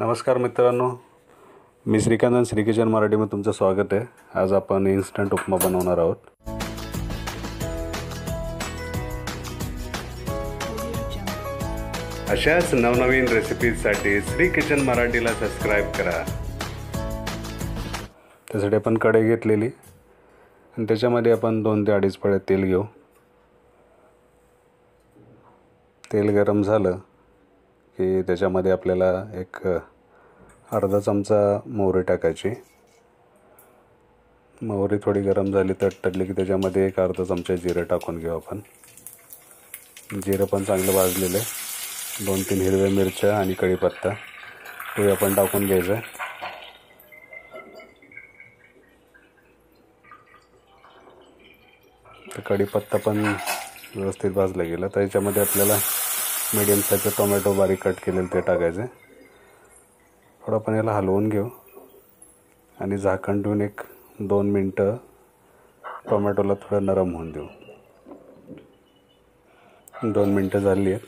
नमस्कार मित्रांनो, मी श्रीकांत श्री किचन मराठीमध्ये तुमचं स्वागत आहे। आज आपण इन्स्टंट उपमा बनवणार आहोत। अशाच नवनवीन रेसिपीजसाठी श्री किचन मराठीला सबस्क्राइब करा। त्यासाठी आपण कढई घेतलेली आणि त्याच्यामध्ये आपण 2 ते 2.5 पळे तेल घेऊ। तेल गरम झालं की त्याच्यामध्ये आपल्याला एक अर्धा चमचा मोहरी टाकायची। मोहरी थोडी गरम झाली तडतडली की त्याच्यामध्ये एक अर्धा चमचा जिरे टाकून घेऊ आपण। जिरे पण चांगलं भाजलेलं आहे। 2-3 हिरव्या मिरच्या आणि कढीपत्ता हे आपण टाकून घ्यायचं। तर कढीपत्ता पण व्यवस्थित भाजला गेला तर याच्यामध्ये आपल्याला मीडियम साईजचा टोमॅटो बारीक कट केलेलं ते टाकायचं। थोडं आपण याला हलवून घेऊ आणि झाकण ठेवून एक 2 मिनिटं टोमॅटोला थोडं नरम होऊन देऊ। 2 मिनिटं झाली आहेत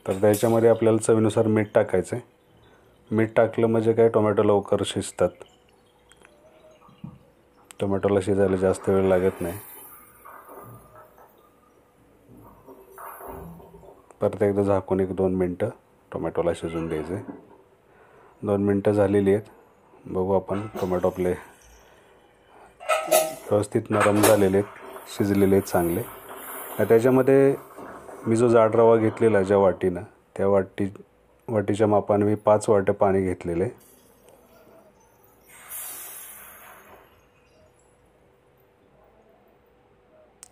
तर त्याच्यामध्ये आपल्याला चवीनुसार मीठ टाकायचं आहे। मीठ टाकलं म्हणजे काय, टोमॅटो लवकर शिजतात। टोमॅटोला शिजायला जास्त वेळ लागत नाही। परत एकदा झाकून एक 2 मिनिटं टोमॅटोला शिजून द्यायचे। 2 मिनिटं झालेली आहेत। बघू आपण टोमॅटो आपले व्यवस्थित नरम झालेले आहेत, शिजलेले आहेत चांगले। त्याच्यामध्ये मी जो जाड रवा घेतलेला ज्या वाटीनं, त्या वाटीच्या मापाने मी 5 वाट्या पाणी घेतलेले।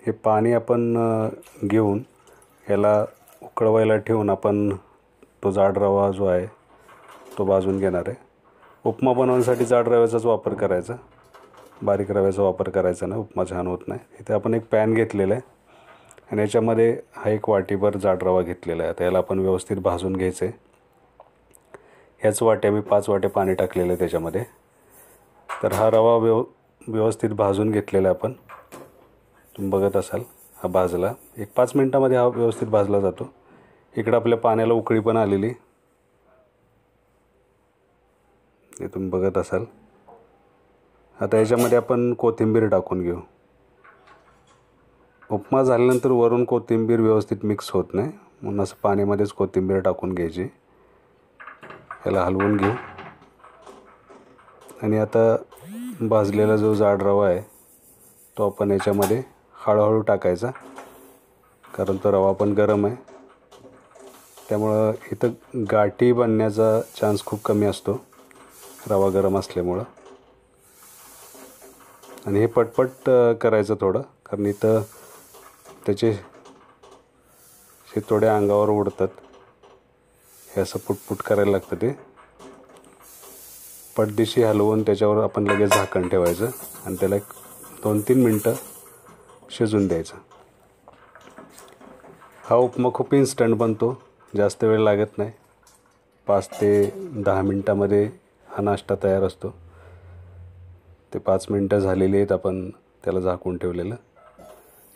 हे पाणी आपण घेऊन याला उकळवायला ठेवून आपण तो जाड रवा जो आहे तो भाजून घेणार आहे। उपमा बनवण्यासाठी जाड रव्याचाच वापर करायचा, बारीक रव्याचा वापर करायचा नाही, उपमा छान होत नाही। इथे आपण एक पॅन घेतलेला आहे आणि याच्यामध्ये हा 1 वाटीभर जाड रवा घेतलेला आहे। त्याला आपण व्यवस्थित भाजून घ्यायचं आहे। ह्याच वाट्या मी 5 वाटे पाणी टाकलेलं आहे त्याच्यामध्ये। तर हा रवा व्यवस्थित भाजून घेतलेला आहे आपण। तुम्ही बघत असाल हा भाजला, एक 5 मिनिटामध्ये हा व्यवस्थित भाजला जातो। इकडे आपल्या पाण्याला उकळी पण आलेली, हे तुम्ही बघत असाल। आता याच्यामध्ये आपण कोथिंबीर टाकून घेऊ। उपमा झाल्यानंतर वरून कोथिंबीर व्यवस्थित मिक्स होत नाही, म्हणून असं पाण्यामध्येच कोथिंबीर टाकून घ्यायची। याला हलवून घेऊ आणि आता भाजलेला जो जाड रवा आहे तो आपण याच्यामध्ये हळूहळू टाकायचा, कारण तो रवा पण गरम आहे। त्यामुळं इथं गाठी बनण्याचा चान्स खूप कमी असतो रवा गरम असल्यामुळं। आणि हे पटपट करायचं थोडं, कारण इथं त्याचे थोड्या अंगावर उडतात। हे असं पुटपुट करायला लागतं। ते पटदिशी हलवून त्याच्यावर आपण लगेच झाकण ठेवायचं आणि त्याला 2-3 मिनिटं शिजून द्यायचं। हा उपमा खूप इन्स्टंट बनतो, जास्त वेळ लागत नाही। 5 ते 10 मिनिटामध्ये हा नाश्ता तयार असतो। ते 5 मिनिटं झालेली आहेत, आपण त्याला झाकून ठेवलेलं,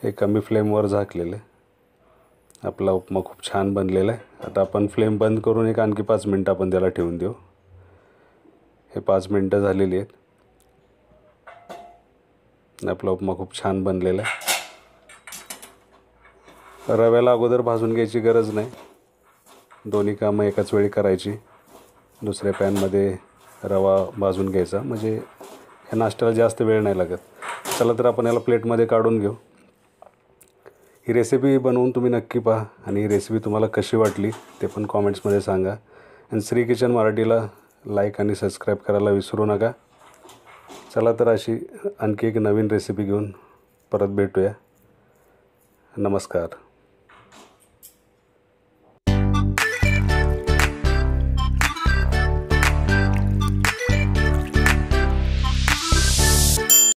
हे कमी फ्लेमवर झाकलेलं। आपला उपमा खूप छान बनलेला आहे। आता आपण फ्लेम बंद करून एक आणखी 5 मिनिटं आपण त्याला ठेवून देऊ। हे 5 मिनिटं झालेली आहेत। आपला उपमा खूप छान बनलेला आहे। रव्याला अगोदर भाजून घ्यायची गरज नाही, दोन्ही कामं एकाच वेळी करायची। दुसऱ्या पॅनमध्ये रवा भाजून घ्यायचा, म्हणजे या नाश्त्याला जास्त वेळ नाही लागत। चला तर आपण याला प्लेटमध्ये काढून घेऊ। ही रेसिपी बनवून तुम्ही नक्की पहा आणि ही रेसिपी तुम्हाला कशी वाटली ते पण कॉमेंट्समध्ये सांगा। आणि श्री किचन मराठीला लाईक आणि सबस्क्राईब करायला विसरू नका। चला तर अशी आणखी एक नवीन रेसिपी घेऊन परत भेटूया। नमस्कार।